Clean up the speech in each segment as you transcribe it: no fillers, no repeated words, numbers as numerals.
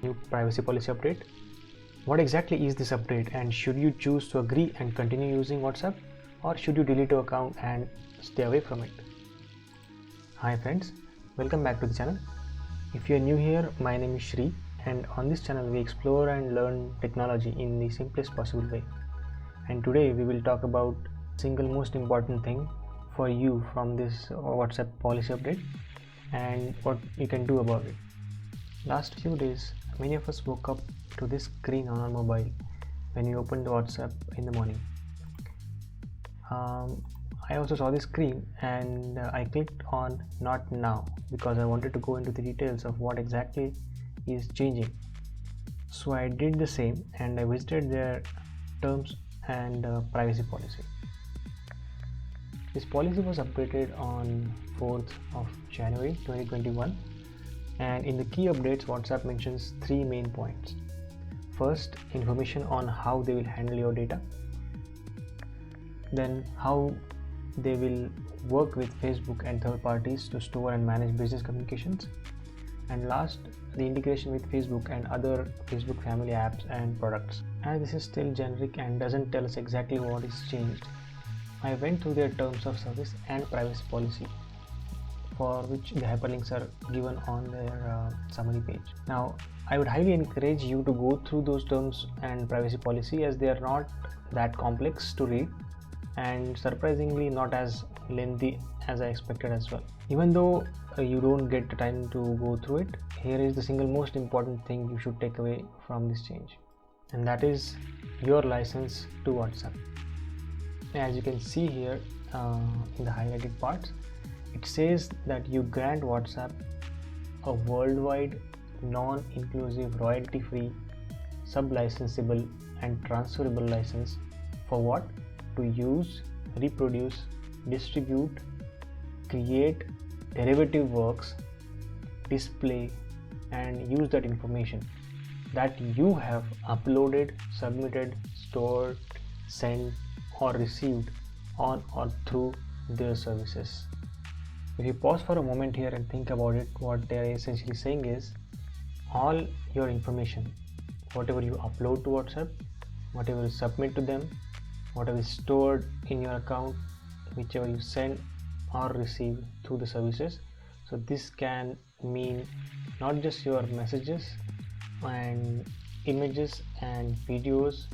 new privacy policy update. What exactly is this update, and should you choose to agree and continue using WhatsApp, or should you delete your account and stay away from it? Hi friends, welcome back to the channel. If you are new here, my name is Shri, and on this channel we explore and learn technology in the simplest possible way. And today we will talk about single most important thing for you from this WhatsApp policy update and what you can do about it. Last few days, many of us woke up to this screen on our mobile when we opened WhatsApp in the morning. I also saw this screen and I clicked on not now because I wanted to go into the details of what exactly is changing. So I did the same and I visited their terms and privacy policy. This policy was updated on 4th of January 2021, and in the key updates WhatsApp mentions three main points. First, information on how they will handle your data, then how they will work with Facebook and third parties to store and manage business communications, and last, the integration with Facebook and other Facebook family apps and products. As this is still generic and doesn't tell us exactly what is changed, I went through their terms of service and privacy policy, for which the hyperlinks are given on their summary page. Now, I would highly encourage you to go through those terms and privacy policy, as they are not that complex to read and surprisingly not as lengthy as I expected as well. Even though you don't get the time to go through it, here is the single most important thing you should take away from this change, and that is your license to WhatsApp. As you can see here in the highlighted parts, it says that you grant WhatsApp a worldwide non-inclusive royalty-free sub-licensable and transferable license for what? To use, reproduce, distribute, create derivative works, display and use that information that you have uploaded, submitted, stored, sent or received on or through their services. If you pause for a moment here and think about it, what they are essentially saying is all your information, whatever you upload to WhatsApp, whatever you submit to them, whatever is stored in your account, whichever you send or receive through the services. So this can mean not just your messages and images and videos,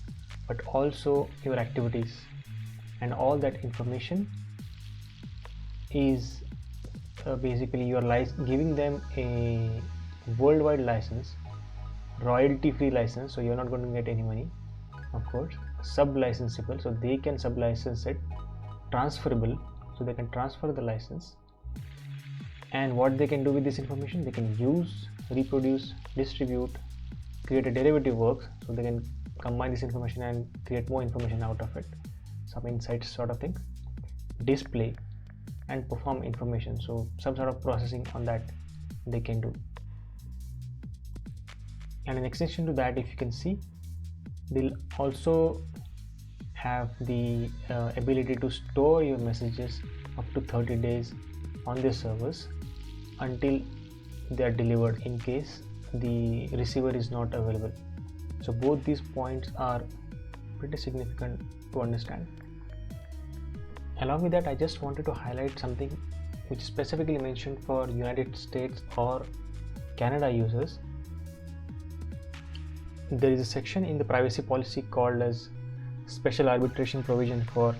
but also your activities, and all that information is basically you are giving them a worldwide license, royalty free license, so you're not going to get any money, of course, sub-licensable, so they can sub-license it, transferable, so they can transfer the license, and what they can do with this information, they can use, reproduce, distribute, create a derivative works, so they can combine this information and create more information out of it, some insights sort of things, display and perform information, so some sort of processing on that they can do. And in extension to that, if you can see, they'll also have the ability to store your messages up to 30 days on their servers until they are delivered, in case the receiver is not available. So both these points are pretty significant to understand. Along with that, I just wanted to highlight something which is specifically mentioned for United States or Canada users. There is a section in the privacy policy called as special arbitration provision for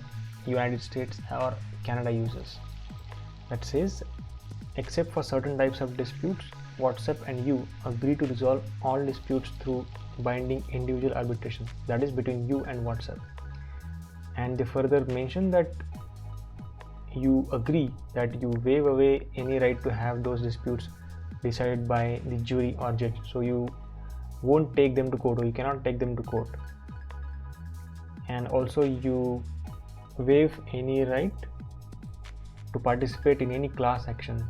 United States or Canada users, that says, except for certain types of disputes, WhatsApp and you agree to resolve all disputes through binding individual arbitration, that is between you and WhatsApp. And they further mention that you agree that you waive away any right to have those disputes decided by the jury or judge, so you won't take them to court, or you cannot take them to court. And also you waive any right to participate in any class actions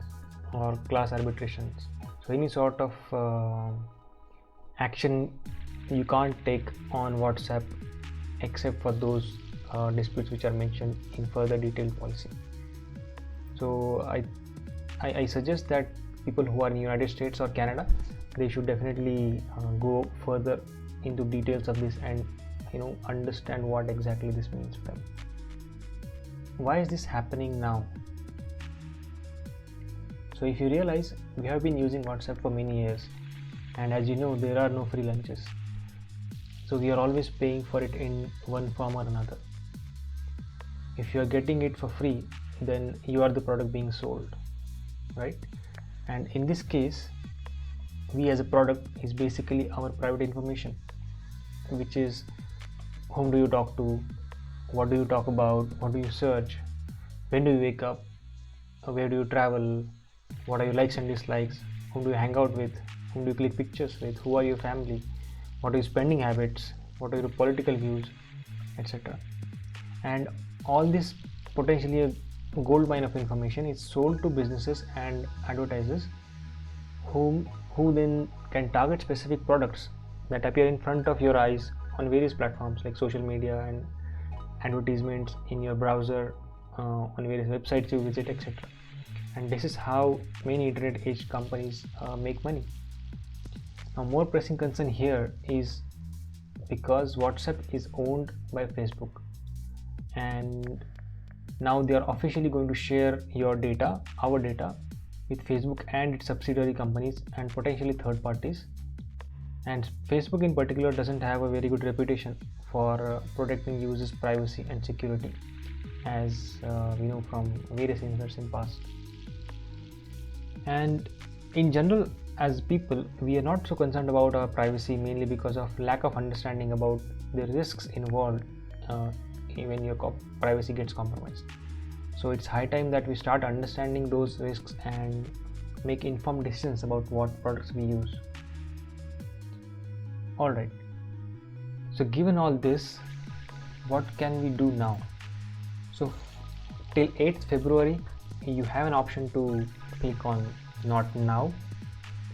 or class arbitrations, so any sort of action you can't take on WhatsApp except for those disputes which are mentioned in further detailed policy. So I suggest that people who are in United States or Canada, they should definitely go further into details of this and understand what exactly this means for them. Why is this happening now? So if you realize, we have been using WhatsApp for many years, and as you know, there are no free lunches. So we are always paying for it in one form or another. If you are getting it for free, then you are the product being sold, right? And in this case, we as a product is basically our private information, which is whom do you talk to, what do you talk about, what do you search, when do you wake up, where do you travel, what are your likes and dislikes, whom do you hang out with, whom do you click pictures with, who are your family, what are your spending habits, what are your political views, etc. And all this potentially a gold mine of information is sold to businesses and advertisers who then can target specific products that appear in front of your eyes on various platforms like social media and advertisements in your browser, on various websites you visit, etc. And this is how many internet age companies make money. Now, more pressing concern here is because WhatsApp is owned by Facebook, and now they are officially going to share your data, our data, with Facebook and its subsidiary companies and potentially third parties. And Facebook in particular doesn't have a very good reputation for protecting users' privacy and security, as we know from various incidents in past. And in general, as people, we are not so concerned about our privacy, mainly because of lack of understanding about the risks involved when your privacy gets compromised. So it's high time that we start understanding those risks and make informed decisions about what products we use. Alright, so given all this, what can we do now? So till 8th February, you have an option to click on not now,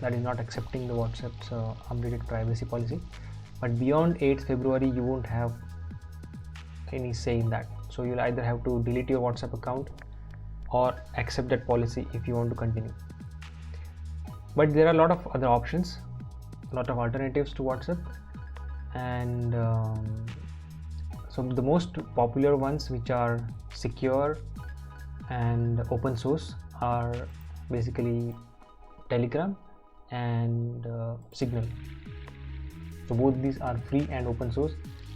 that is not accepting the WhatsApp's updated privacy policy. But beyond 8th February, you won't have any say in that. So you'll either have to delete your WhatsApp account or accept that policy if you want to continue. But there are a lot of other options, a lot of alternatives to WhatsApp, and so the most popular ones, which are secure and open source, are basically Telegram and Signal. So both these are free and open source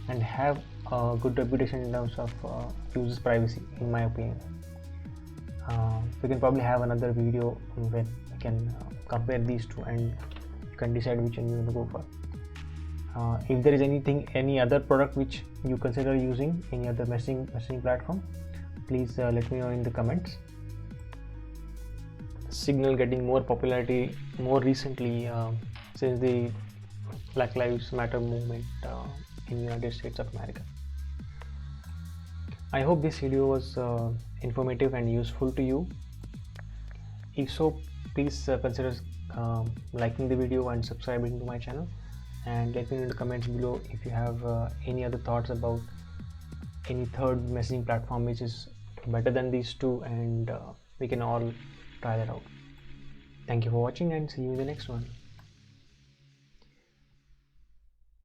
and have a good reputation in terms of users' privacy, in my opinion. We can probably have another video where we can compare these two and you can decide which one you want to go for. If there is any other product which you consider using, any other messaging platform, please let me know in the comments. Signal getting more popularity more recently since the Black Lives Matter movement in the United States of America. I hope this video was informative and useful to you. If so, please consider liking the video and subscribing to my channel, and let me know in the comments below if you have any other thoughts about any third messaging platform which is better than these two, and we can all try that out. Thank you for watching and see you in the next one.